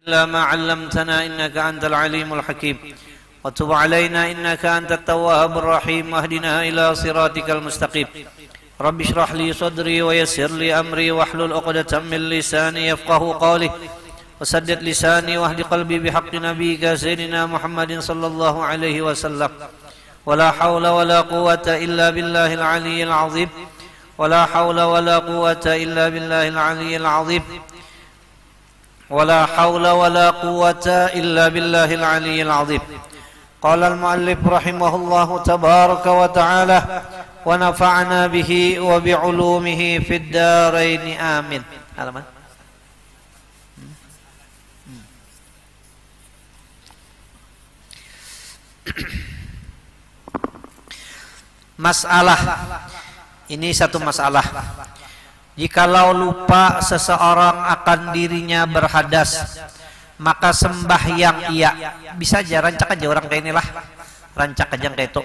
إلا ما علمتنا إنك أنت العليم الحكيم وتب علينا إنك أنت التواب الرحيم واهدنا إلى صراطك المستقيم رب اشرح لي صدري ويسر لي أمري واحلل عقدة من لساني يفقه قولي وسدد لساني واهد قلبي بحق نبيك سيدنا محمد صلى الله عليه وسلم ولا حول ولا قوة إلا بالله العلي العظيم ولا حول ولا قوة إلا بالله العلي العظيم ولا حول ولا قوة إلا بالله العلي العظيم. قال المؤلف رحمه الله تبارك وتعالى ونفعنا به وبعلومه في الدارين آمين. Masalah ini satu masalah. Jikalau lupa seseorang akan dirinya berhadas, maka sembahyang ia. Bisa aja rancak aja orang kayak inilah, rancak aja kayak itu.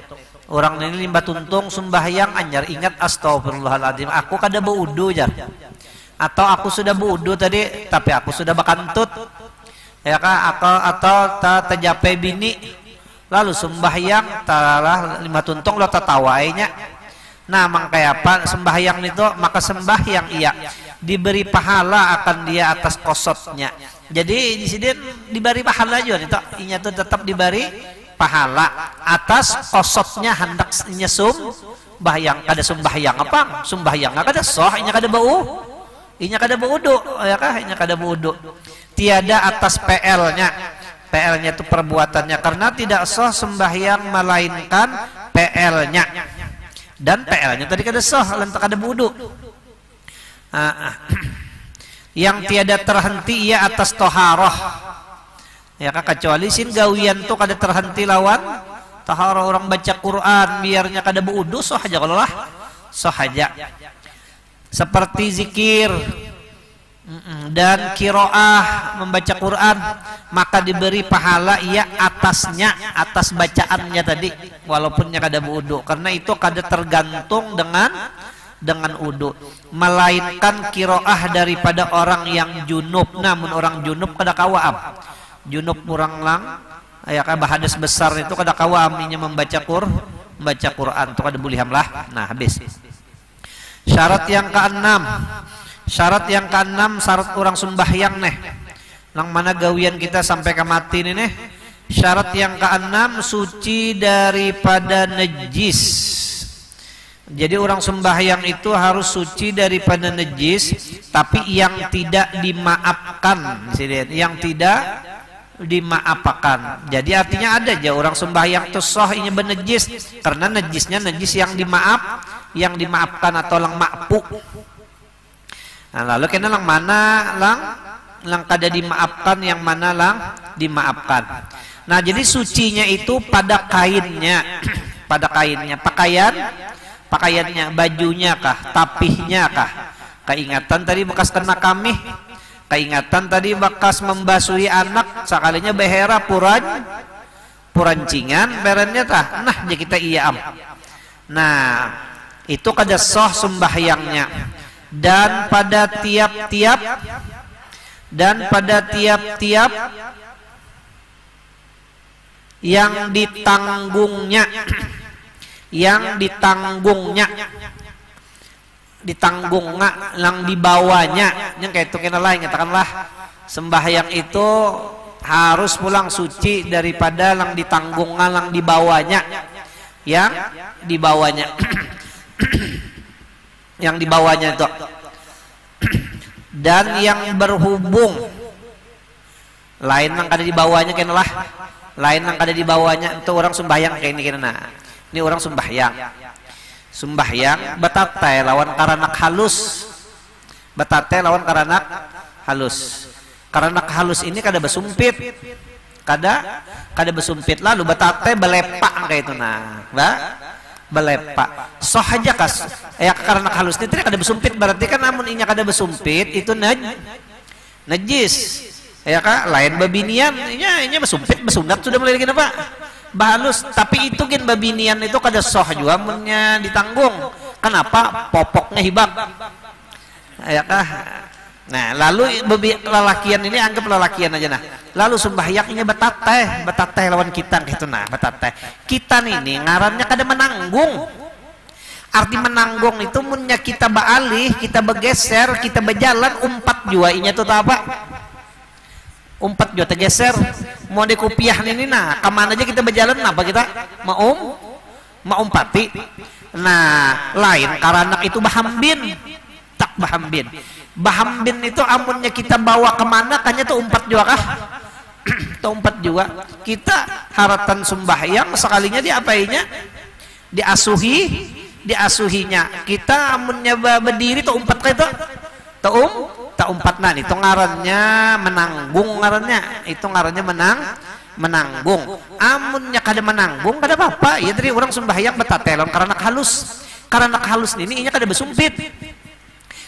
Orang ini limba tuntung sembahyang anyar ingat astagfirullahaladzim. Aku kada beudu aja. Atau aku sudah beudu tadi, tapi aku sudah bakantut. Ya kan? Atau terjapai bini. Lalu sembahyang talah limba tuntung lo tatawainya. Nah, mangkaya apa sembahyang itu? Maka sembahyang ia diberi pahala akan dia atas kosotnya. Jadi di sini diberi pahala juga itu. Inya tuh tetap diberi pahala atas kosotnya hendak nyesum sembahyang. Kada sembahyang apa? Sembahyang kada soh, inya kada bau. Inya kada baudu, ya kah? Inya kada baudu. Tiada atas PL-nya. PL-nya itu perbuatannya, karena tidak sah sembahyang melainkan PL-nya. Dan PL-nya tadi kada sah lantak kada wudu. Yang tiada terhenti ia atas toharoh. Ya kah, kecuali sin gawian tuh kada terhenti lawan toharoh. Orang baca Quran biarnya kada wudu sah aja kalau lah. Sah aja. Seperti zikir dan kiroah membaca Quran, maka diberi pahala ia atasnya, atas bacaannya tadi, walaupun kada wudu, karena itu kada tergantung dengan wudu. Melainkan kiroah daripada orang yang junub. Namun orang junub kada kawaam. Junub kurang lang, ya kan bahadas besar itu kada kawaam inya membaca Quran itu kada boleh hamlah. Nah, habis. Syarat yang keenam. Syarat yang keenam, syarat orang sembahyang nih. Lang mana gawian kita sampai ke mati nih nih. Syarat yang keenam, suci daripada najis. Jadi orang sembahyang itu harus suci daripada najis, tapi yang tidak dimaafkan, yang tidak dimaafkan. Jadi artinya ada aja orang sembahyang itu sah ini benajis, karena najisnya najis yang dimaafkan atau lang makpu. Nah, lalu kena lang mana lang kada dimaafkan, yang mana lang dimaafkan. Nah, jadi sucinya itu pada kainnya, pada kainnya, pakaiannya, bajunya kah, tapihnya kah. Keingatan tadi bekas kena kami, keingatan tadi bekas membasuhi anak, sekalinya behera purancingan, berennya tah. Nah, jadi kita iam. Nah, itu kada sah sembahyangnya. Dan pada tiap-tiap yang ditanggungnya lang dibawanya, yang kayak itu kena lain, katakanlah sembahyang itu harus pulang suci daripada lang ditanggungan lang dibawanya, yang dibawanya yang dibawanya itu, dan yang berhubung lain yang ada di bawahnya, kenalah lain yang ada di bawahnya itu orang sembahyang kayak ini kena. Ini orang sembahyang betatai lawan karanak halus, betatai lawan karanak halus. Karanak halus ini kada besumpit, kada besumpit, lalu betatai belepak kayak itu. Nah, belepak soh aja kas ya, karena halus ini tidak kada besumpit, berarti kan namun inya kada besumpit itu najis ya kak. Lain babinian inya besumpit besunat sudah mulai lagi apa bahalus, tapi itu kan babinian itu kada soh juga munnya ditanggung. Kenapa? Popoknya hibak ya kak. Nah, lalu lelakian ini anggap lelakian aja nah. Lalu sembahyangnya betateh lawan kita gitu nah, betateh. Kita ini ngarannya kada menanggung. Arti menanggung itu munnya kita baalih, kita bergeser, kita berjalan umpat jua inya tuh apa? Umpat jua tergeser. Mau dikupiah ini nah, kemana aja kita berjalan apa kita? Mau umpati. Nah, lain karena itu bahambin. Tak bahambin. Bahambin itu amunnya kita bawa kemana kayaknya tuh umpat juga kah? Tuh umpat juga. Kita haratan sembahyang sekalinya diapainya? Diasuhinya. Kita amunnya berdiri tuh umpat kah itu? Tak umpat nah itu ngarannya menanggung ngarannya. Itu ngarannya menanggung. Amunnya kada menanggung kada apa-apa. Ya dari orang sembahyang betatelon karena halus. Karena halus ini inya kada besumpit.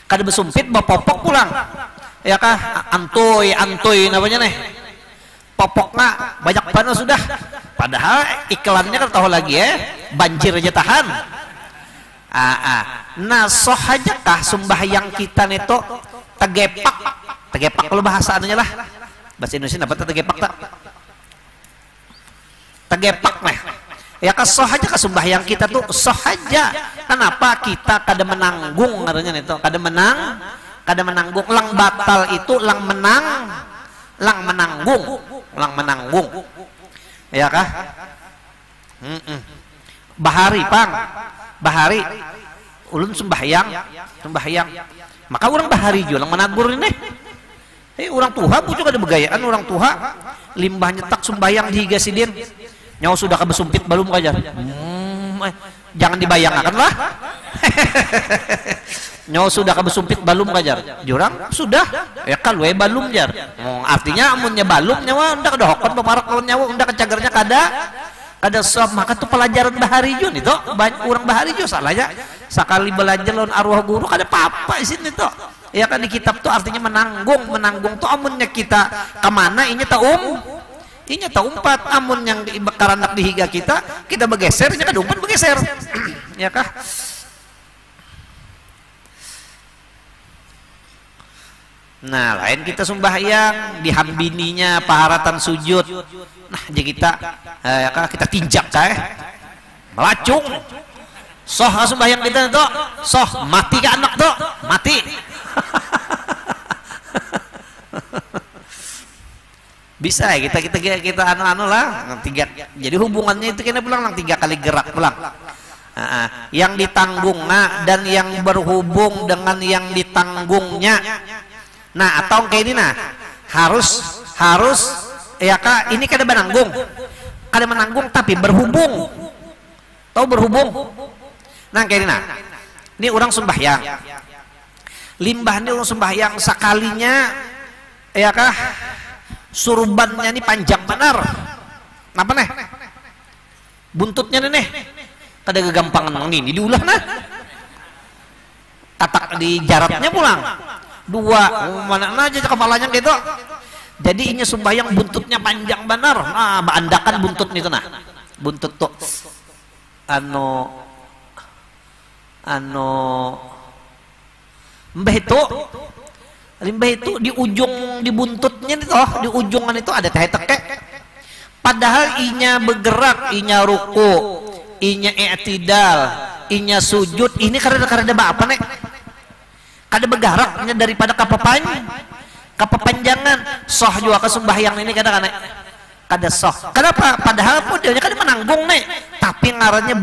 Kada besumpit bapopok pulang ya kah antoy namanya nih popoknya banyak panas sudah padahal iklannya kan tahu lagi banjir aja tahan nah soh aja kah sembahyang kita neto tegepak kalau bahasa anunya lah bahasa Indonesia apa tegepak tak tegepak nih ya kah soh aja kah sembahyang kita tuh soh aja. Kenapa kita kada menanggung ngarannya itu kada menanggung lang batal itu lang menanggung ya kah bahari ulun sembahyang maka orang bahari juga lang menagur ini orang tuha pucuk ada begayaan orang tuha limbah nyetak sembahyang di higasidin nyawa sudah kebesumpit belum kajar jangan dibayangkan lah nyawa sudah kebesumpit balum kajar jurang sudah ya kalau balum jar artinya amunnya balum nyawa unda kedohokon peparak lawan nyawa unda kecagernya kada sob maka tuh pelajaran bahari jun itu banyak orang bahari jun salahnya sekali belajar lawan arwah guru kada apa-apa isin itu ya kan di kitab tuh artinya menanggung tuh amunnya kita kemana ini tak umpat amun yang karanak dihiga kita bergeser nya kada umpat bergeser ya kah nah lain kita sembahyang dihambininya paharatan sujud nah jadi kita ya kah kita tinjak melacung soh sembahyang kita itu soh mati ke anak tuh mati bisa ya kita anu lah tiga jadi hubungannya itu kena pulang 3 kali gerak pulang yang ditanggung dan yang berhubung dengan yang ditanggungnya nah atau kayak ini nah harus ya kak ini kada menanggung tapi berhubung tahu berhubung nah kayak ini nah ini orang sembahyang limbah ini orang sembahyang sekalinya ya kah surbannya ini panjang benar apa nih buntutnya nih kada kegampangan ini diulah nah katak di jaratnya pulang 2 mana aja kepalanya gitu jadi ini sembahyang buntutnya panjang benar nah beandakan buntut itu nah buntut tuh mbah itu limbah itu di ujung di buntutnya itu di ujungan itu ada teke padahal inya bergerak inya ruku inya i'tidal inya sujud ini karena apa nek kada bergeraknya daripada kepanjangan soh juga kesembahyang ini kadang kada soh kenapa padahal pun dia kada menanggung nek tapi ngarannya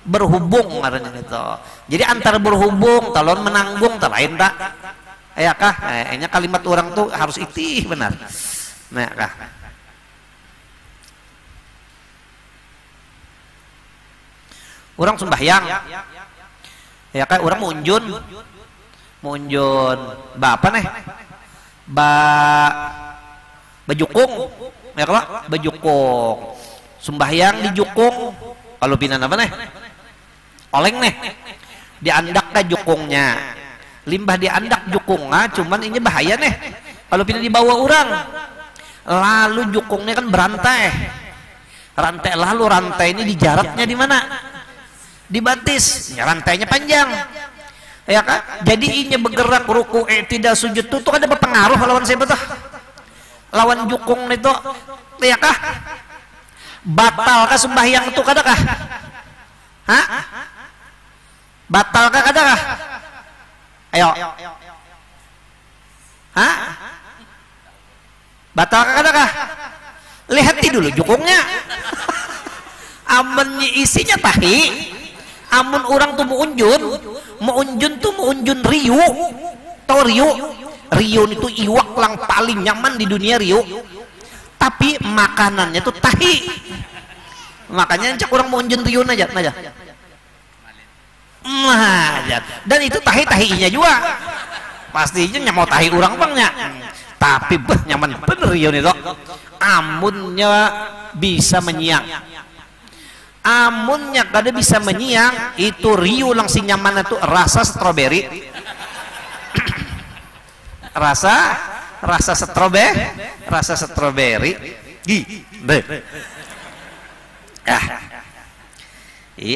berhubung ngarannya itu jadi antara berhubung talon menanggung tak lain tak ya kah ini kalimat orang tuh harus itih benar nah kah orang sembahyang ya kah orang munjun apa nih bajukung ya kah bajukung sembahyang di jukung kalau pinan apa nih oleng nih diandak ke jukungnya limbah diandak jukungnya cuman ini bahaya nih kalau pindah dibawa orang lalu jukungnya kan rantai lalu rantai ini dijaratnya di mana di batis ya rantainya panjang Ya kan? Jadi inya bergerak ruku tidak sujud tuh ada berpengaruh lawan siapa tuh? Lawan jukung itu, ya kah? Batalkah sembahyang itu kadakah? Hah? Batalkah kadakah? Ayo. Hah? Batalkah kadakah? Lihat dulu jukungnya. Amunnya isinya tahi. Amun orang tuh muunjun tuh muunjun riu. Tau riu? Riu itu iwak yang paling nyaman di dunia riu. Tapi makanannya tuh tahi. Makanya cak orang muunjun riu aja. Dan itu tahi-tahinya juga. Pastinya mau tahi orang bangnya. Tapi nyaman bener riu itu. Amunnya bisa menyiang. Amunnya kada bisa menyiang itu riu langsung nyaman itu rasa stroberi. rasa stroberi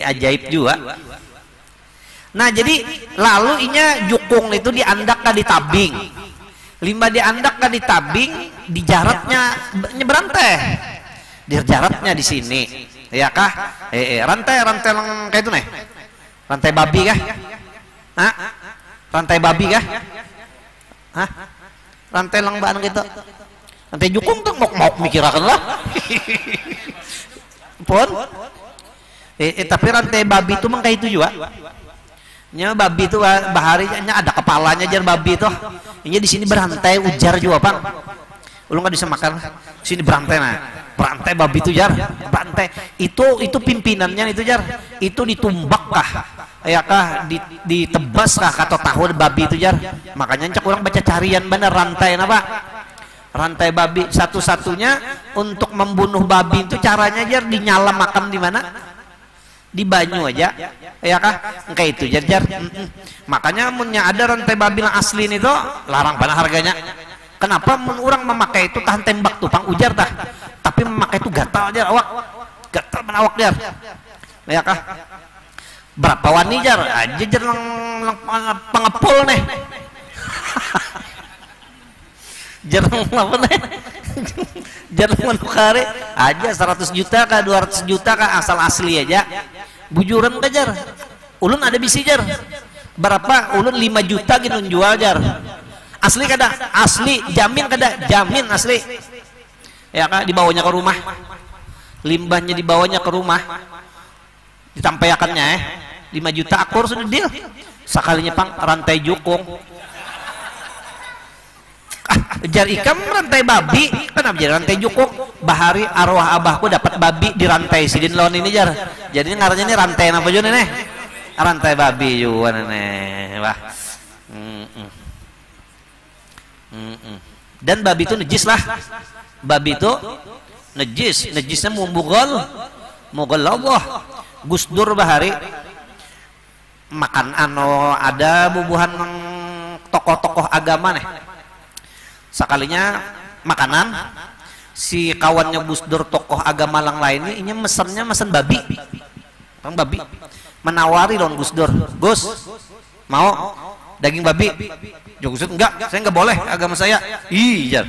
ajaib juga. Nah jadi lalu inya jukung itu diandak ka ditabing, limba diandak ka ditabing dijaratnya nyeberante dijaratnya di sini ya kah rantai lang kayak itu nih rantai babi kah? Hah? Rantai babi kah? Hah? Rantai lang baan gitu rantai jukung tuh mau mikirakan lah pun tapi rantai babi itu mengkayak itu juga nya babi itu baharinya ada kepalanya jar babi itu ini di sini berantai ujar juga Pak ulun nggak bisa makan sini berantai nah berantai babi itu jar berantai itu pimpinannya itu jar itu ditumbak kah ya kah ditebas kah atau tahu babi itu jar makanya cak orang baca carian bener rantai apa rantai babi satu-satunya untuk membunuh babi itu caranya jar dinyala makam di mana di banyu aja ya kah kayak itu jar makanya munnya ada rantai babi yang asli itu larang pada harganya. Kenapa orang memakai itu tahan tembak tuh pang ujar tah tapi memakai itu gatal aja awak gatal menawak jar ya kah berapa wani jar aja jar lang pengepul nih jar apa nih jar menukare aja 100 juta kah 200 juta kah asal asli aja bujuran kah jar ulun ada bisi jar berapa ulun 5 juta gitu jual jar asli kada asli jamin kada jamin asli ya kak dibawanya ke rumah limbahnya dibawanya ke rumah ditampayakannya 5 juta akur sudah deal sekalinya pang rantai jukung jar ikam rantai babi kenapa jadi rantai jukung bahari arwah abahku dapat babi di rantai sidin lawan ini jar jadi ngarannya ini rantai apa juga nih rantai babi juga nih wah dan babi itu najis lah babi itu najisnya mumbugol Allah Gus Dur bahari makan ada bubuhan tokoh-tokoh agama nih sekalinya makanan si kawannya Gus Dur tokoh agama lang lainnya ini mesen babi menawari lawan Gus Dur Gus mau daging babi Gus Dur enggak saya enggak boleh agama saya iya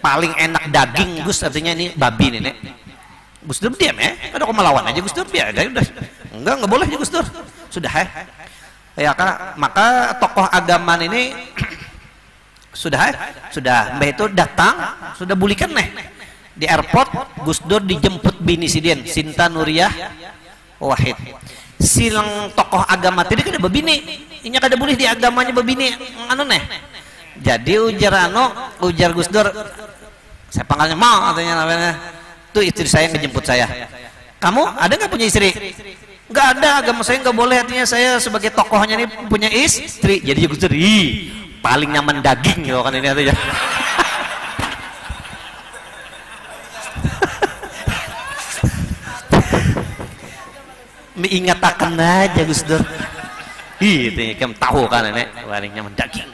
paling enak daging Gus artinya ini babi nih Gus Dur diam ada kok melawan aja Gus Dur biar udah enggak boleh Gus Dur sudah ya kak maka tokoh agama ini sudah mbak itu datang sudah bulikan nih di airport Gus Dur dijemput bini sidin Sinta Nuriyah Wahid silang tokoh agama tadi kada babini inya kada boleh di agamanya babini nih jadi ujar Gus Dur saya panggilnya mau katanya namanya tuh istri saya ngejemput saya kamu ada nggak punya istri nggak ada agama saya nggak boleh artinya saya sebagai tokohnya ini punya istri jadi Gus Dur paling nyaman daging gitu kan ini artinya ingatakan aja Gus Dur itu kamu tahu kan ini paling nyaman daging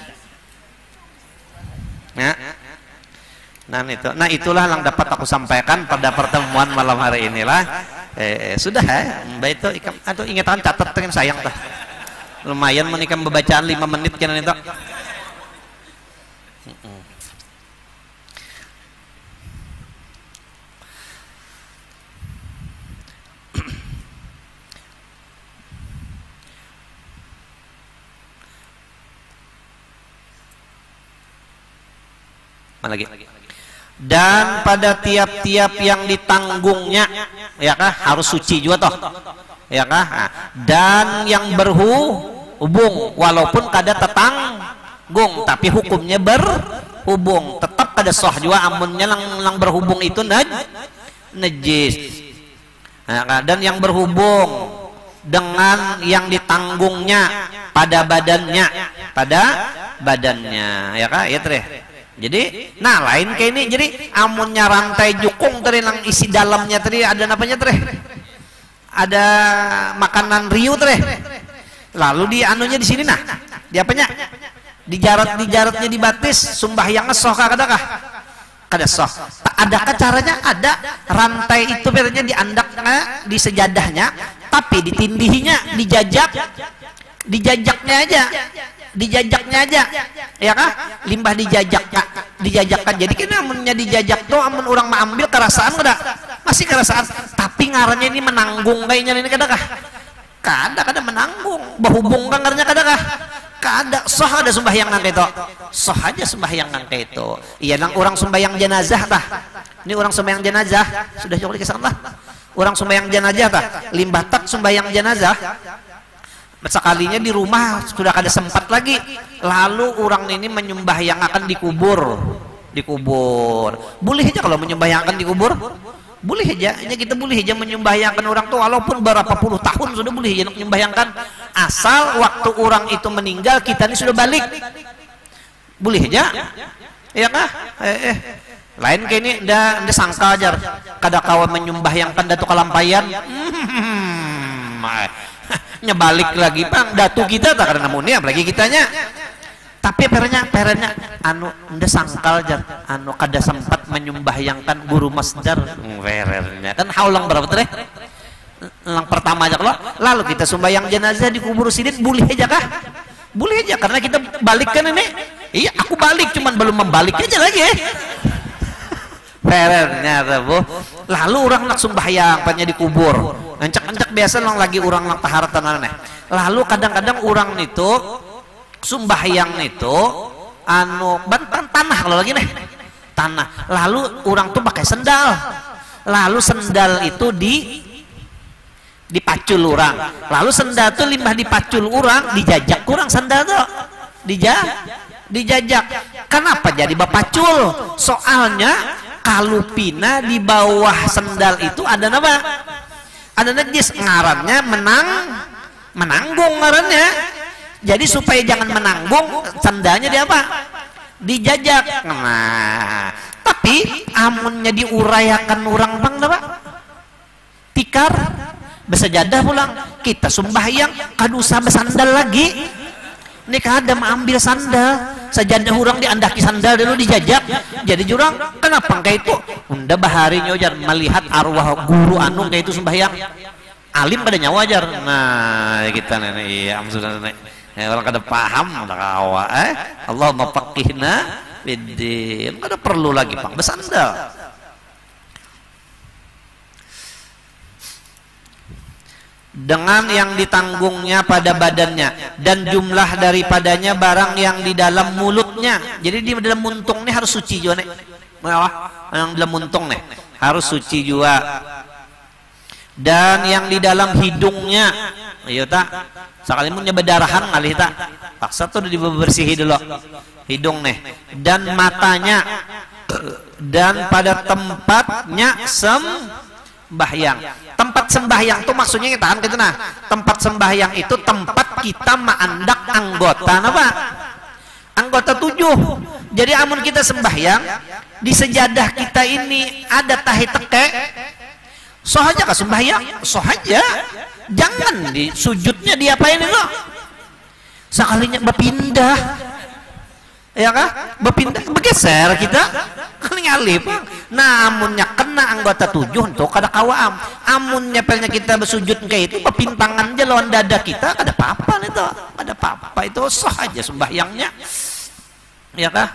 nah itulah yang dapat aku sampaikan pada pertemuan malam hari inilah sudah mbak itu atau ingatan catat dengan sayang tuh lumayan menikah bacaan 5 menit kan itu. Mana lagi? Dan pada tiap-tiap yang ditanggungnya, ya kah, harus suci juga toh, ya kah? Dan yang berhubung, walaupun kada tetanggung, tapi hukumnya berhubung, tetap kada sah juga amunnya lang berhubung itu najis. Ya, dan yang berhubung dengan yang ditanggungnya pada badannya, ya kah? Ya teh. Jadi, nah lain kayak ini. Jadi amunnya rantai jukung tadi yang isi dalamnya tadi ada apanya teh? Ada makanan riu teh. Lalu di anunya di sini nah, di apanya? Di jaratnya dibatis, sumbahyangnya soh kadakah? Kada soh. Adakah caranya? Ada rantai itu berarti diandaknya di sejadahnya, tapi ditindihinya, dijajaknya aja, ya kah? Limbah dijajakkan. Jadi kan amunnya dijajak tuh, amun orang mengambil kerasaan kada? Masih kerasaan. Tapi ngarannya ini menanggung kayaknya ini kadakah? Kada menanggung. Berhubung kan ngarannya kadakah? Kada. Sah ada sembahyang nang itu. Sah aja sembahyang nang itu. Iya nang orang sembahyang jenazah tah. Ini orang sembahyang jenazah sudah jauh di kesana. Orang sembahyang jenazah tah. Limbah tak sembahyang jenazah. Sekalinya di rumah sudah kada sempat lagi, lalu orang ini menyembah yang akan dikubur. Boleh aja kalau menyembah yang akan dikubur, boleh aja. Kita boleh aja menyembahyangkan orang tuh, walaupun berapa puluh tahun sudah boleh aja menyembahyangkan, asal waktu orang itu meninggal kita ini sudah balik, boleh aja, ya kah? Lain kayak ini, nda sangka aja, kada kawan menyembahyangkan datu kalampayan. Nyebalik lagi bang datu kita tak karena namunnya apalagi kitanya, tapi pernya anu nda sangkal jar anu kada sempat menyembahyangkan guru masdar pernya kan haulang berapa teh lang pertama aja kalau lalu kita sembahyang jenazah di kubur sidin boleh aja kah? Boleh aja karena kita balikkan ini. Iya aku balik cuman belum membalik aja lagi pernya bu. Lalu orang nak sembahyang pannya dikubur ngancak biasa lang lagi orang lang taharatan aneh. Lalu kadang-kadang orang itu sembahyang itu anu bantan tanah kalau lagi nih tanah. Lalu orang tuh pakai sendal. Lalu sendal itu dipacul orang. Lalu sendal tuh limbah dipacul orang, dijajak kurang sendal tuh. Dijajak. Kenapa jadi bapacul? Soalnya kalupina di bawah sendal itu ada apa? Ada najis, ngarannya menanggung ngarannya. Jadi supaya jangan menanggung, sendalnya di apa? Dijajak. Nah, tapi amunnya diurayakan orang bang apa? Tikar besajadah pulang. Kita sembahyang kadusa besandal lagi. Ini kada mengambil sandal, sajadah orang diandaki sandal dulu dijajak. Jadi jurang kenapa kayak itu? Unda bahari nyojar melihat arwah guru anu kayak itu sembahyang. Alim pada nyawa ajar. Nah kita nenek iya maksudnya nenek. Orang kada paham ada kawa Allahumma faqihna fiddin. Kada perlu lagi bang besandal. Dengan yang ditanggungnya pada badannya dan jumlah daripadanya barang yang di dalam mulutnya. Jadi di dalam muntung ini harus suci juga nih. Yang dalam muntung nih harus suci juga. Dan yang di dalam hidungnya, iya tak. Sekali punya berdarahan kali tak. Paksa tuh dibersihi dulu hidung nih. Dan matanya dan pada tempatnya sembahyang. Tempat sembahyang itu maksudnya kita gitu nah. Tempat sembahyang itu tempat kita mengandak anggota apa? Anggota 7. Jadi amun kita sembahyang di sejadah kita ini ada tahi teke. Soh aja kah sembahyang? Soh aja. Jangan di sujudnya diapain itu? Sekalinya berpindah. Ya kah? Berpindah, bergeser kita. Kali ngalih bang. Nah, amunnya kena anggota tujuh untuk kada kawaam. Amunnya pelnya kita bersujud kayak itu pepintangan aja lawan dada kita, kada apa-apa itu. Kada apa-apa itu sah aja sembahyangnya. Ya kah?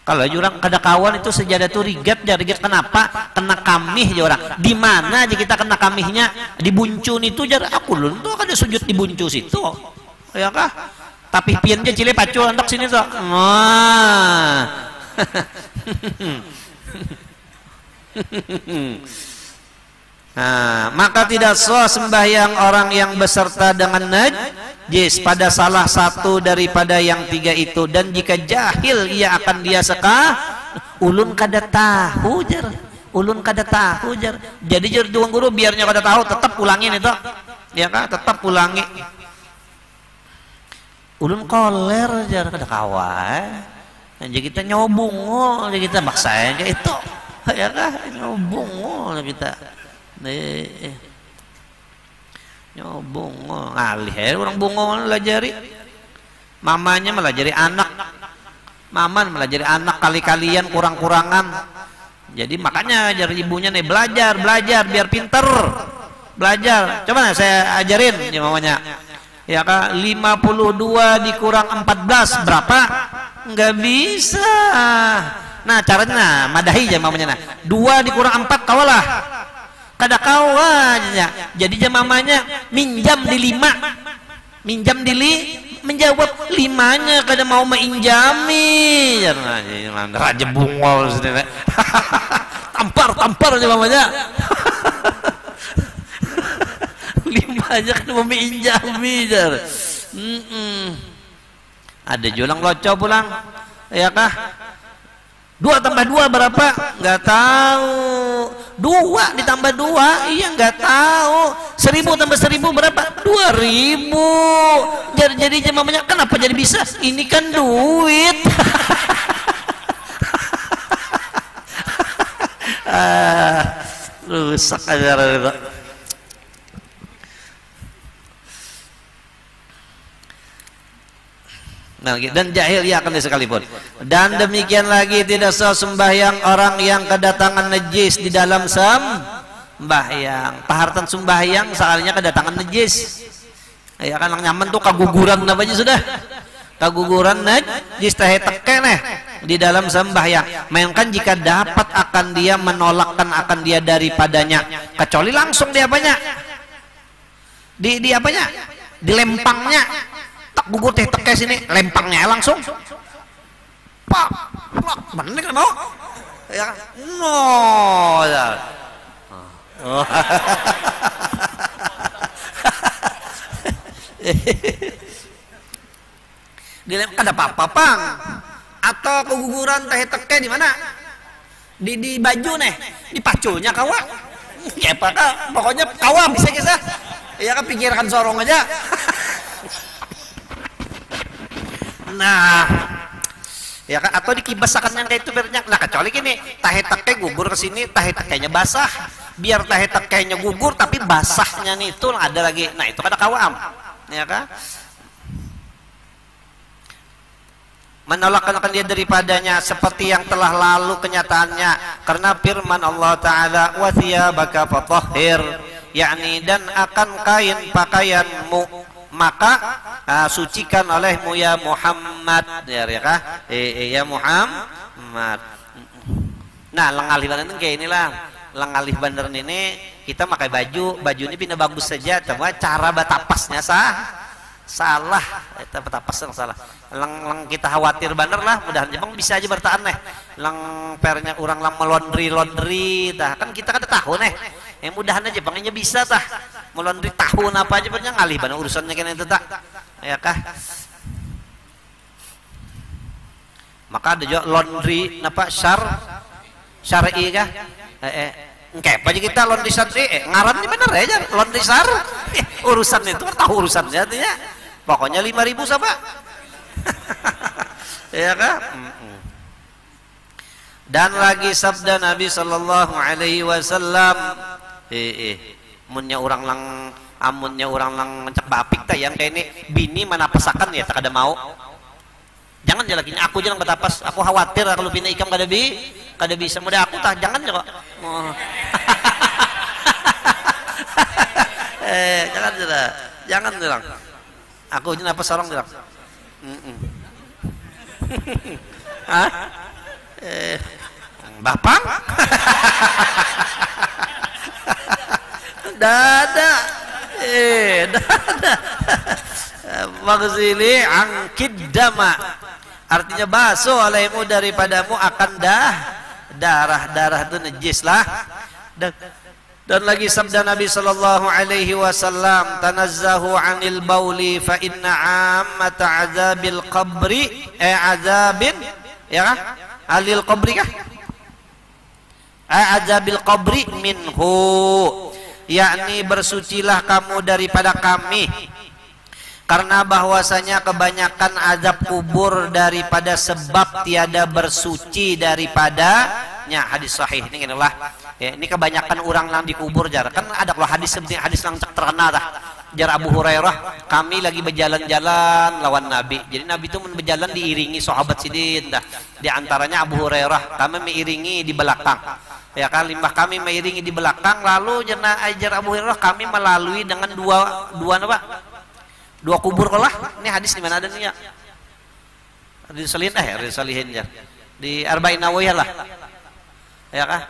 Kalau orang kada kawan itu sejadah itu rigat, kenapa? Kena kamih aja orang. Di mana aja kita kena kamihnya? Di buncun itu jar aku lun tuh kada sujud di buncu situ. Ya kah? Tapi pian aja cile pacu andak sini tuh. Wah. Nah, maka tidak sah sembahyang orang yang beserta dengan najis pada salah satu daripada yang tiga itu, dan jika jahil ia akan dia seka ulun kada tahu jar, ulun kada tahu jar. Jadi jar tuang guru biarnya kada tahu tetap ulangin itu, ya kan, tetap ulangi. Ulun koler jar kada kawan, jadi kita nyobung, jadi kita maksain kayak itu, ya kan, nyobung kita. Nyobong ngalih orang bungo melajari mamanya melajari anak, maman melajari anak, kali-kalian kurang-kurangan. Jadi makanya ajar ibunya nih belajar biar pinter, belajar. Coba saya ajarin ya mamanya, ya kak, 52 dikurang 14 berapa? Nggak bisa. Nah caranya madahi aja mamanya, nah 2 dikurang 4 kawalah kada kawannya. Jadi jam mamanya minjam di 5, minjam di menjawab 5-nya kada mau menginjami. Raja bungol tampar aja mamanya. 5-nya kada mau menginjami jar. Ada julang loco pulang, ya kah? 2 tambah 2 berapa? Nggak tahu. 2 ditambah 2, iya nggak tahu. 1000 tambah 1000 berapa? 2000. Jadi mamanya kenapa jadi bisa? Ini kan duit. Rusak aja itu. Nah, dan jahil ya akan sekalipun. Dan demikian lagi tidak sah sembahyang orang yang kedatangan najis di dalam sembahyang. Pahartan sembahyang soalnya kedatangan najis. Ya kan nyaman tuh kaguguran namanya sudah. Kaguguran najis teh teke nih di dalam sembahyang. Mainkan jika dapat akan dia menolakkan akan dia daripadanya, kecuali langsung dia apanya? Di apanya? Dilempangnya. Tak gugur teh teke sini, lempangnya langsung pak bener kan mau ya no ya. Dilempang ada apa-apa pang, atau keguguran teh teke di mana? Di baju nih, di pacunya kawa ya apa, pokoknya kawa bisa kisah ya kan, pikirkan sorong aja. Nah, ya kan, atau dikibasakan yang kayak itu bernya. Nah, kecuali gini, tahe teke gugur ke sini, tahe tekenya basah. Biar tahe tekenya gugur tapi basahnya nih itu ada lagi. Nah, itu kada kawam. Ya kan? Menolakkan akan dia daripadanya seperti yang telah lalu kenyataannya, karena firman Allah Ta'ala wa thiyabaka fatahhir, yakni dan akan kain pakaianmu maka sucikan olehmu ya Muhammad, ya kah? Ya Muhammad. Nah, lengalih bandar kayak inilah, lengalih bandar ini kita pakai baju ini pindah bagus saja, cuma cara batapasnya salah, kita batapasnya salah. Leng kita khawatir bandar lah, mudahan Jepang bisa aja bertahan nih. Leng pernya orang lang melondri, dah kan kita kada tahu nih. Yang mudahan aja Jepangnya bisa tah. Melondri tahun apa aja banyak ngalih bana urusannya kena itu tak, ya kah? Maka ada juga laundry napa syar'i kah? Engke apa aja kita laundry syar'i, ngarannya bener aja laundry urusan itu tahu urusannya artinya. Pokoknya 5.000 sama. Ya kah? Dan lagi sabda Nabi sallallahu alaihi wasallam, amunnya orang lang mencek bapik tah yang kayak ini bini mana pesakan ya tak ada mau. Jangan jalakinya aku jangan betapas, aku khawatir kalau pindah ikam kada bisa mudah aku tah jangan kok. Oh. Jangan bilang. Aku jangan apa sarong bilang. Hah? Bapak? Dada. Dada. Maghzili angkid dama. Artinya basuh alaimu daripadamu akan darah-darah itu najis lah. Dan lagi sabda Nabi sallallahu alaihi wasallam, tanazzahu 'anil bauli fa inna 'ammata 'adzabil qabri azabin ya kah? Alil qabri kah? Azabil qabri minhu, yakni bersucilah kamu daripada kami, karena bahwasanya kebanyakan azab kubur daripada sebab tiada bersuci daripadanya. Hadis sahih ini inilah ya, ini kebanyakan orang yang dikubur jar kan ada kalau hadis seperti hadis yang terkenal dah jar Abu Hurairah, kami lagi berjalan-jalan lawan Nabi, jadi Nabi itu berjalan diiringi sahabat sidin dah, di antaranya Abu Hurairah, kami mengiringi di belakang ya kan, limbah kami mengiringi di belakang, lalu jana ajar Abu Hurairah kami melalui dengan dua kubur kalah. Ini hadis di mana ada nih ya? Di Salihin ya. Di Arba'in Nawawiyah lah. Ya kah?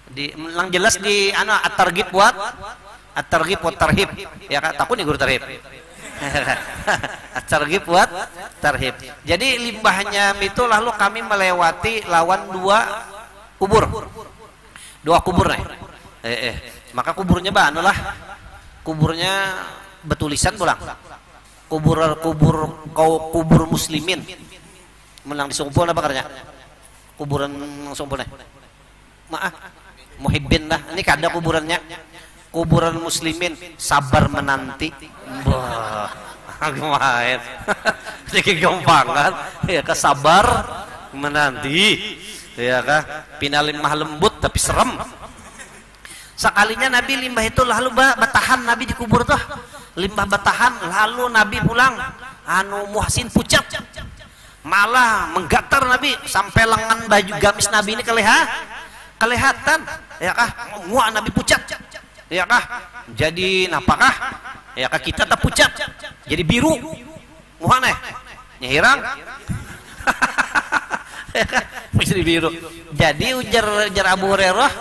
Di lang jelas di at-targhib buat at-targhib buat tarhib. Ya kah? Takut nih guru tarhib. At-targhib buat tarhib. Jadi limbahnya itu lalu kami melewati lawan dua kubur. Dua kubur nih. Maka kuburnya lah. Kuburnya betulisan pulang. Kubur muslimin menang di Sungpul apa karena kuburan Sungpul muhibbin lah, ini kada kuburannya kuburan muslimin sabar menanti. Wah lumayan sedikit gampangan ya kah, sabar menanti ya kah, pinalim mah lembut tapi serem. Sekalinya Nabi limbah itu lalu batahan Nabi di kubur tuh, limbah batahan lalu Nabi pulang muhsin pucat, malah menggatar Nabi sampai lengan baju gamis Nabi ini kelihatan ya kah, muak Nabi pucat ya kah, jadi napakah ya kah kita tak pucat jadi biru muak nih nyehirang ya kah, jadi biru. Jadi ujar Abu Hurairah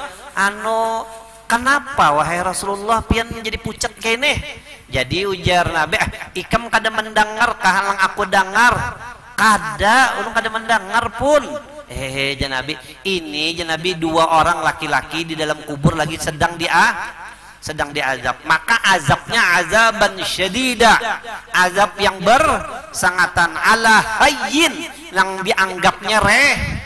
kenapa wahai Rasulullah pian menjadi pucat kene? Jadi ujar Nabi, ikam kada mendengar kahalang aku dengar, kada ulun kada mendengar pun. Janabi ini Janabi dua orang laki-laki di dalam kubur lagi sedang diazab, maka azabnya azaban syadida, azab yang bersangatan ala hayyin, yang dianggapnya remeh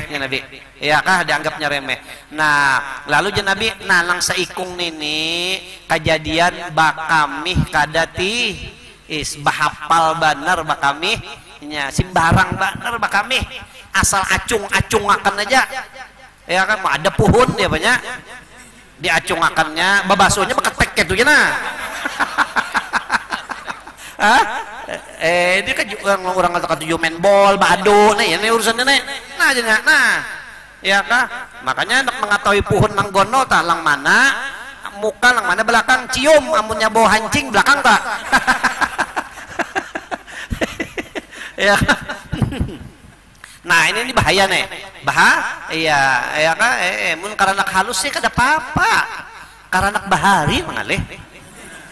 ya Nabi ya kah, dianggapnya remeh. Nah lalu Nabi nalang seikung nini kejadian bakamih kadati bahapal banar bakamih nya simbarang banar bakamih asal acung akan aja ya kan, ada puhun dia banyak diacung akannya babasonya beketek gitu ya nah. Ini kan orang kata main bol bado nih ini urusannya nih ya kah, makanya nak mengetahui pohon manggono tak lang mana muka lang mana belakang cium amunnya bawa hancing belakang tak ya nah ini bahaya nih ya kah mun karena halus sih kada apa-apa, karena bahari mengalih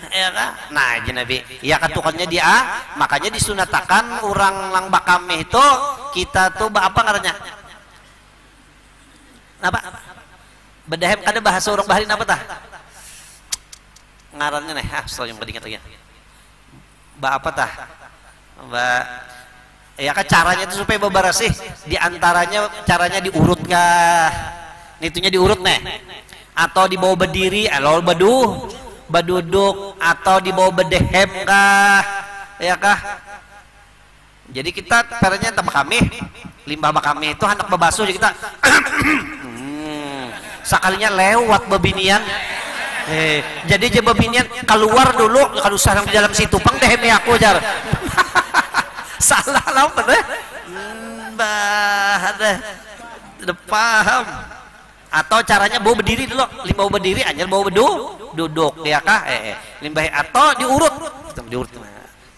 ya kan. Nah Nabi ya katukannya dia, makanya disunatakan orang lang bakame itu kita tuh apa ngarannya apa bedahem kada bahasa orang bahari apa tah ngarannya nih so yang kedingat lagi apa tah ya kan caranya itu supaya bebarasih, diantaranya caranya diurut kah nitunya diurut nih atau dibawa berdiri lalu baduduk atau dibawa bedehem kah ya kah. Jadi kita pernya tambah kami limbah bakami itu anak bebasu jadi kita sekalinya lewat bebinian jadi je bebinian keluar dulu kalau sarang di dalam situ pang dehem ya aku jar Salah lah deh. Bah deh. Udah paham. Atau caranya bawa berdiri dulu, limbah berdiri aja bawa duduk ya kah? Limbah atau diurut. Diurut.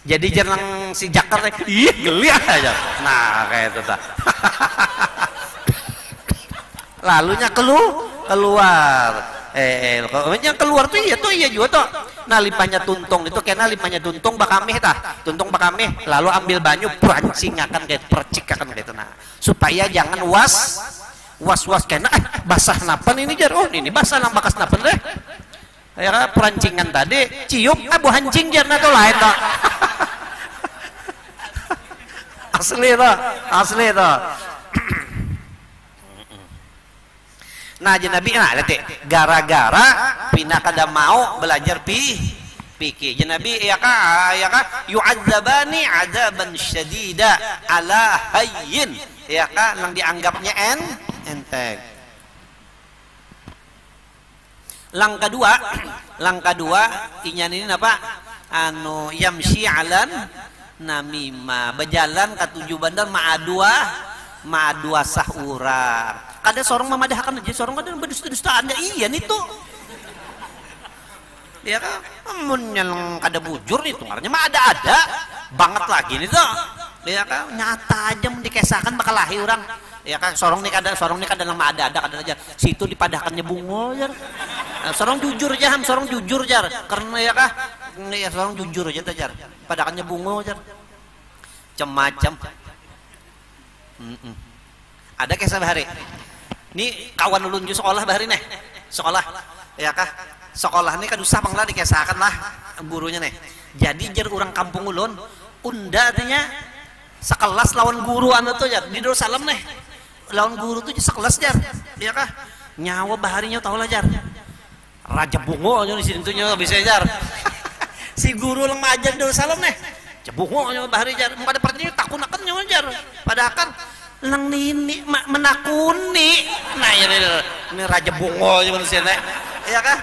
Jadi jangan si jakar ih geli aja. Nah, kayak itu tah. Lalunya keluar. Yang keluar tuh iya juga tuh. Nah, limpahnya tuntung itu kena limpahnya tuntung bakameh tah. Tuntung bakameh lalu ambil banyu perancing akan kayak percik akan kayak itu. Nah, supaya jangan was kena basah napan ini jar. Oh, ini basah nang bakas napan deh. Ya perancingan tadi cium abu hancing jar na to lain to. Asli to. Nah, Nabi gara-gara pina kada mau belajar fikih. Nabi ya ka yu'adzabani adzaban syadida ala hayyin. Ya ka yang dianggapnya enteng. Langkah dua inyan ini apa? Anu yamsi alan namimah, berjalan ke tujuh bandar ma'adua sahurang. Kada sorong memadahkan aja, sorong kada berdusta-dusta anda iya nih tuh. Dia kan menyeleng kada bujur nih tungarnya mah ada banget lagi nih tuh. Dia kan nyata aja dikesakan bakal lahir orang. Ya kan sorong nih kada nama ada aja. Situ dipadahkannya bungo jar. Nah, sorong jujur jar. Karena ya kah ya sorong jujur aja jar. Padahkannya bungo jar. Macam. Ada kisah bahari. Ini kawan ulun ju sekolah bahari nih. Sekolah. Ya kah? Sekolah ini kan usah panglah dikesakan lah gurunya nih. Jadi jar orang kampung ulun unda artinya sekelas lawan guru anu tuh jar di Darussalam nih. Lawan guru tuh sekelas jar. Ya kah? Nyawa baharinya tahu lah jar. Raja bungo aja di sini tuh nyawa bisa jar. Si guru lang majar di Darussalam nih. Bungo nyawa bahari jar. Pada pertanyaan takunakan nyawa jar. Padahal kan lang nini menakuni. Nah ini raja bungo aja manusia nih. Ya kah?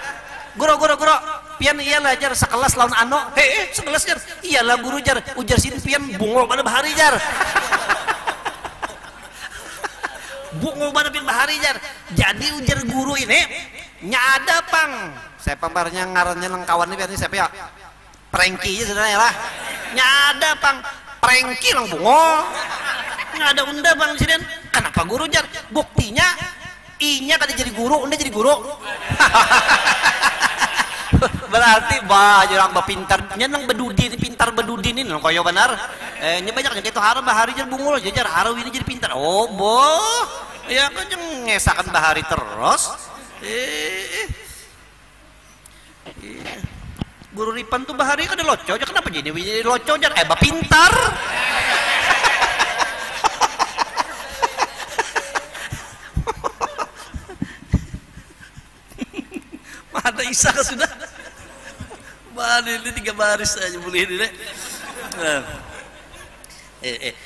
Guru pian iyalah jar sekelas lawan ano. Sekelas jar. Iyalah guru jar. Ujar sini pian bungo pada bahari jar. Bungo pada pian bahari jar. Jadi ujar guru ini nyada pang. Saya pambarnya ngarannya lang kawan ini siapa ya? Prengki aja sebenarnya lah. Nyada pang. Prengki lang bungo. Nyada unda bang sini. Kenapa guru jar? Buktinya inya kada jadi guru, unda jadi guru. Berarti orang bapintarnya nang bedudin pintar bedudin ini koyo benar. Nya banyak gitu harap bahari jar bungul aja jar harap ini jadi pintar. Oh boh. Ya kan yang ngesakan bahari terus. Guru Ripan tuh bahari kada loco aja kenapa jadi loco jar bapintar. Ada Isa kan sudah. Ini 3 baris aja boleh ini deh.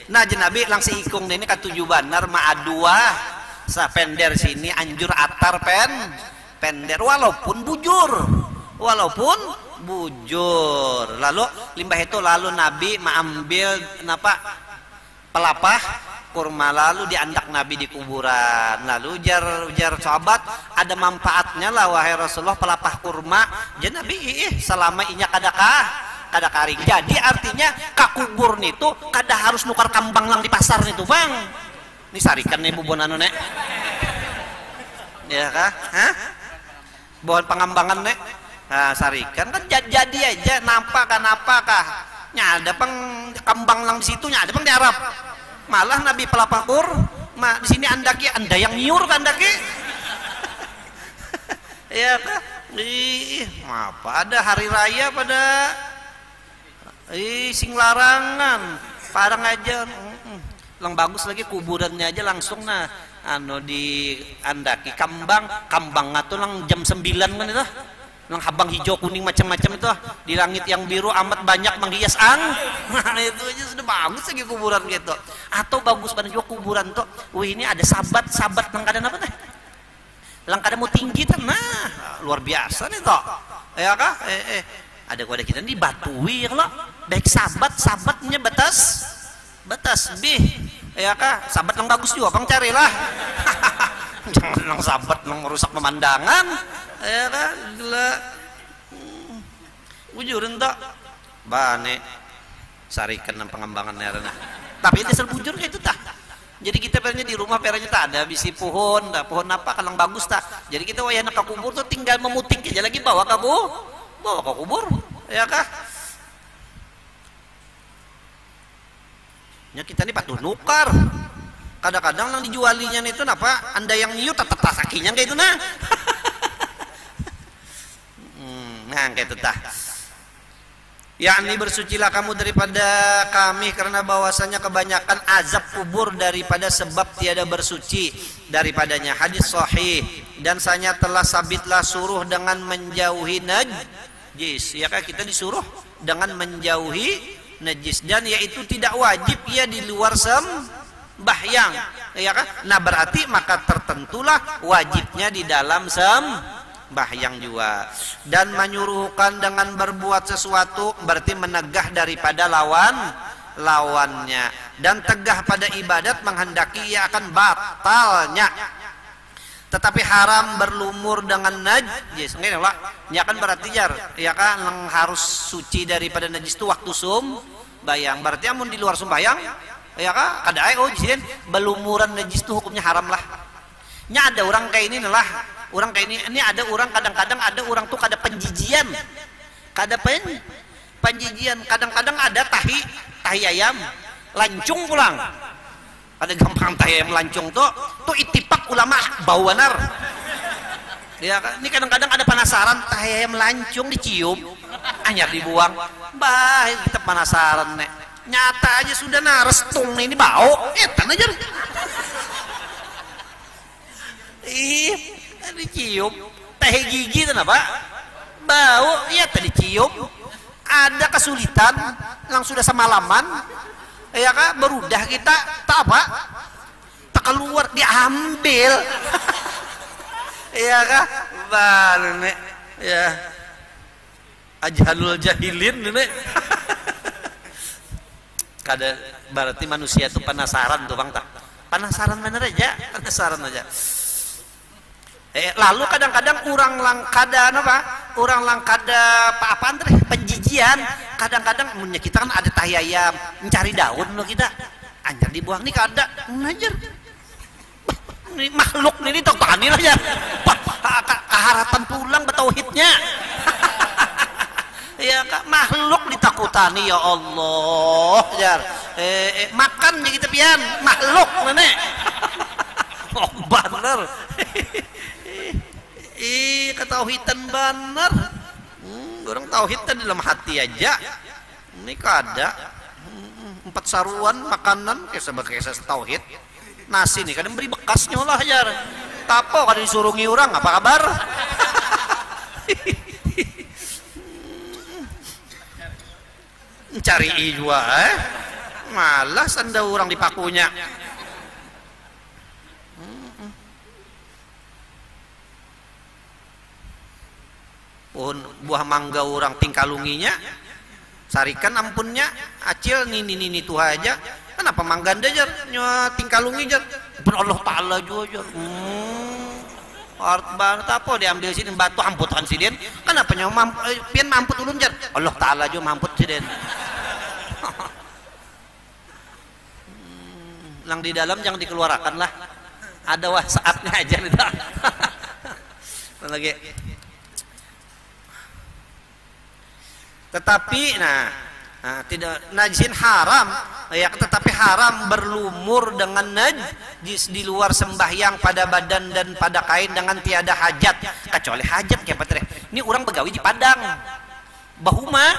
Nah Nabi langsung ikung ini ketujuh banar ma'adua sa pender sini anjur atar pender walaupun bujur lalu limbah itu lalu Nabi mengambil pelapah kurma lalu diandak Nabi di kuburan lalu jar sahabat ada manfaatnya lah wahai Rasulullah pelapah kurma jadi Nabi selama inya kada karing jadi artinya kakubur itu kada harus nukar kambang lang di pasar itu bang ini sarikan nih bubon anu nek ya kah bahan pengambangan nek nah, sarikan kan jadi aja nampak nya ada peng kambang lang di situ nya ada peng di Arab malah Nabi pelapakur di sini anda yang nyur kan anda ya kah apa ada hari raya pada sing larangan parang aja lang bagus lagi kuburannya aja langsung di andaki kambang atau lang jam 9 kan itu lang habang hijau kuning macam-macam itu di langit yang biru amat banyak menghias nah itu aja sudah bagus lagi kuburan gitu atau bagus pada juga kuburan tuh ini ada sabat lang kada apa teh lang kada mau tinggi tuh nah luar biasa nih toh ya kah ada kita di Batui kalau baik sabatnya batas Betasbih ya kah, sabat yang bagus juga bang carilah. Jangan yang sabat yang merusak pemandangan ya kah, gila. Bujurin tak bane sarikan dan pengembangan nerana. Tapi itu sebujur itu tak. Jadi kita pernya di rumah pernya tak ada bisi pohon, dah pohon apa kalang bagus tak. Jadi kita wayah nak kubur tuh tinggal memuting aja lagi bawa ke kubur ya kah. Ya kita ini patuh nukar. Kadang-kadang yang dijualinya itu apa? Anda yang niu tetap sakinya kayak itu nah. Nah kayak itu tah. Yakni bersucilah kamu daripada kami karena bahwasanya kebanyakan azab kubur daripada sebab tiada bersuci daripadanya. Hadis sahih. Dan saya telah sabitlah suruh dengan menjauhi najis. Ya kan kita disuruh dengan menjauhi najis, dan yaitu tidak wajib ia di luar sembahyang ya kan. Nah berarti maka tertentulah wajibnya di dalam sembahyang juga. Dan menyuruhkan dengan berbuat sesuatu berarti menegah daripada lawannya, dan tegah pada ibadat menghendaki ia akan batalnya. Tetapi haram berlumur dengan najis. Nggak lah, ya kan berarti ya kan harus suci daripada najis itu waktu bayang. Berarti amun di luar sembahyang, ya kan kada jin berlumuran najis itu hukumnya haram lah. Nya ada orang kayak ini lah, orang kayak ini ada orang kadang-kadang ada orang tuh kada penjijian, kada penjijian. Kadang-kadang ada tahi ayam lancung pulang. Ada gampang tahi ayam lancung tuh itipak ulama bau benar. Ya kan? Ini kadang-kadang ada penasaran tahi ayam lancung dicium, anyar dibuang. Bah, kita penasaran nek. Nyata aja sudah restung ini bau. Etan aja. Ih, dicium. Teh gigi itu apa? Bau, ya tadi cium. Ada kesulitan, lang sudah semalaman. Ya kan berudah kita tak apa tak keluar diambil. Ya kan balik ya ajalul jahilin nih. Kada berarti manusia itu penasaran tuh bang tak penasaran bener aja penasaran aja. Lalu kadang-kadang orang lang kada apa-apaan teh penjijian. Kadang-kadang punya kita kan ada tahi ayam mencari daun lo kita anjar dibuang nih kada ngajar ini makhluk ini tak tani lah ya keharapan pulang betauhidnya. Ya kak makhluk ditakutani ya Allah jar makan kita pian makhluk nenek. Oh bener. Ketauhidan bener. Orang tauhidan dalam hati aja. Ini kada 4 saruan makanan sebagai tauhid. Nasi nih kadang beri bekasnya lah jar. Tapo kadang disurungi orang apa kabar? Cari ijwa malas anda orang dipakunya. Pohon buah mangga orang tingkalunginya sarikan ampunnya acil nini tuh aja kenapa mangga anda jar nyawa tingkalungi jar pun Allah Ta'ala juga jar art banget apa diambil sini batu amputan si den kenapa nyawa pian mamput ulun jar Allah Ta'ala juga mamput si den. Lang di dalam jangan dikeluarkan lah ada saatnya aja nih lagi. Tetapi tidak najisin haram ya, tetapi haram berlumur dengan najis di luar sembahyang pada badan dan pada kain dengan tiada hajat kecuali hajat kayak apa teh. Ini orang begawi di Padang bahuma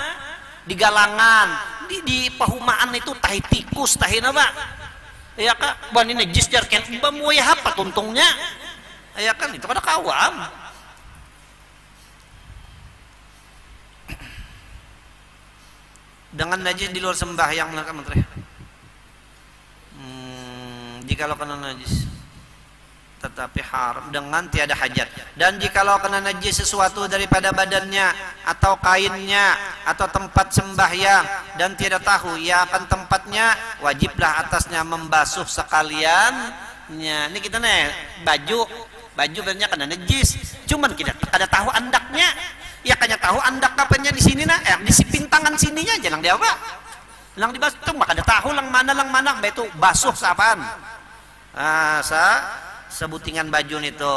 di Galangan di pahumaan itu tahi tikus tahi apa ya kak bani najis jar ken bamu ya apa tuntungnya ya kan itu kada kawam. Dengan najis di luar sembahyang lah menteri. Jika lo kena najis tetapi haram dengan tiada hajat. Dan jikalau kena najis sesuatu daripada badannya atau kainnya atau tempat sembahyang dan tiada tahu ia akan tempatnya, wajiblah atasnya membasuh sekaliannya. Ini kita nih baju banyak kena najis, cuman kita ada tahu andaknya. Ya kanya tahu andak kapannya di sini nah, di pintangan sininya aja lang dia apa? Lang dibasuh, maka ada tahu lang mana itu basuh sapaan. Sebutingan baju itu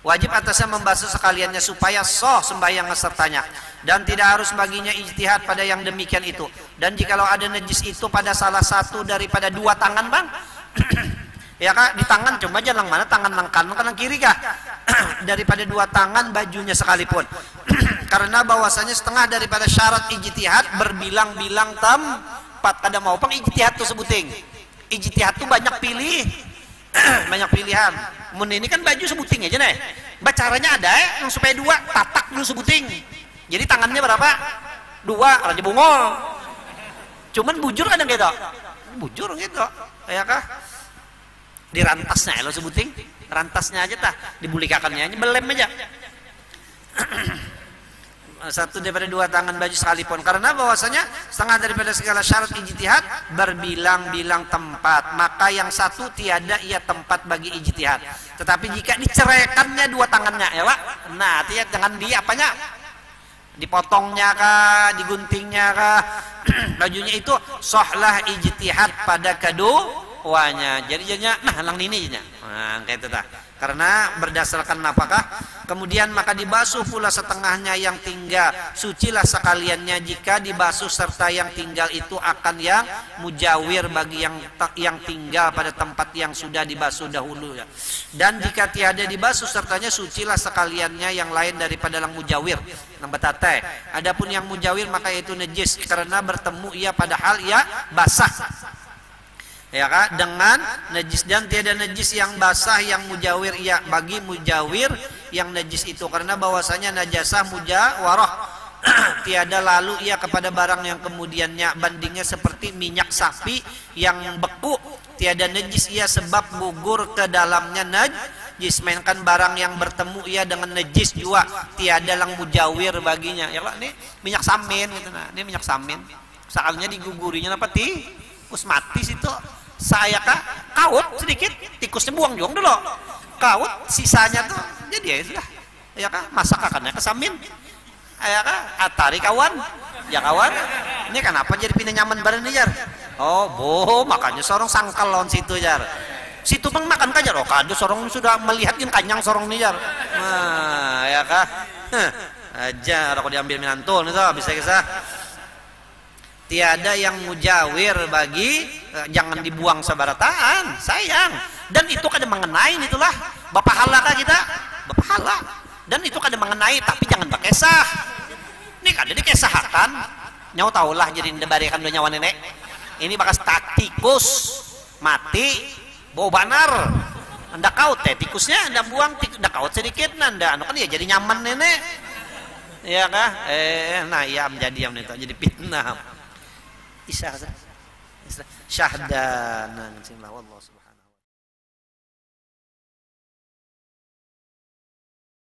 wajib atasnya membasuh sekaliannya supaya sah sembahyang sertanya, dan tidak harus baginya ijtihad pada yang demikian itu. Dan jikalau ada najis itu pada salah satu daripada dua tangan bang ya kak, di tangan coba aja lang mana, tangan lang kanan kanan kiri kah daripada dua tangan bajunya sekalipun karena bahwasanya setengah daripada syarat ijtihad berbilang-bilang tempat. Kada mau pang ijtihad tuh sebuting. Ijtihad tuh banyak pilih banyak pilihan. Mun ini kan baju sebuting aja nih. Bacaranya ada yang supaya dua tatak dulu sebuting. Jadi tangannya berapa? Dua, raja bungol. Cuman bujur kadang gitu. Bujur gitu. Ya kah? Di rantasnya lo sebuting. Rantasnya aja tah, dibulikakannya aja belem aja. Satu daripada dua tangan baju sekalipun, karena bahwasanya setengah daripada segala syarat ijtihad berbilang-bilang tempat, maka yang satu tiada ia tempat bagi ijtihad. Tetapi jika diceraikannya dua tangannya ya Pak, nah artinya jangan di apanya, dipotongnya kah, diguntingnya kah bajunya itu sahlah ijtihad pada keduanya. Jadi jadinya nah lang ini nah kayak itu tah. Karena berdasarkan apakah kemudian maka dibasuh pula setengahnya yang tinggal, sucilah sekaliannya jika dibasuh serta yang tinggal itu akan yang mujawir bagi yang tinggal pada tempat yang sudah dibasuh dahulu ya. Dan jika tiada dibasuh sertanya, sucilah sekaliannya yang lain daripada yang mujawir yang betatai. Adapun yang mujawir maka itu najis karena bertemu ia padahal ia basah. Ya kan, dengan najis, dan tiada najis yang basah yang mujawir ya bagi mujawir yang najis itu, karena bahwasanya najasah mujawarah tiada lalu ia kepada barang yang kemudiannya, bandingnya seperti minyak sapi yang beku, tiada najis ia sebab gugur ke dalamnya najis, mainkan barang yang bertemu ia dengan najis juga tiada lang mujawir baginya. Ya Pak, ini minyak samin gitu nah, ini minyak samin soalnya digugurinya apa us mati situ. Saya kah kaut sedikit, tikusnya buang juang dulu, kaut sisanya tuh jadi ya sudah ya kah, masak akannya kesamin ya kah, atari kawan ya kawan, ini kenapa jadi pindah nyaman bareng nih jar? Oh makanya sorong sangkal lawan situ jar, situ bang makan kajar, kado sorong sudah melihatin kanyang sorong nih jar, nah ya kah aja kalau diambil minantun itu bisa kisah. Tiada yang mujawir bagi, jangan dibuang sebarataan, sayang. Dan itu kada mengenai itulah bapahala kah kita, bapahala. Dan itu kada mengenai, tapi jangan pakai sah. Ini kada dikesahkan. Nyau taulah jadi ndebarikan do nyawa nenek. Ini bakas taktikus mati, bau banar. Anda kaut tikusnya, anda buang, anda kaut sedikit, anda anu kan ya jadi nyaman nenek. Ya kah? Nah iya menjadi itu jadi fitnah. Syahdanan wallahu subhanahu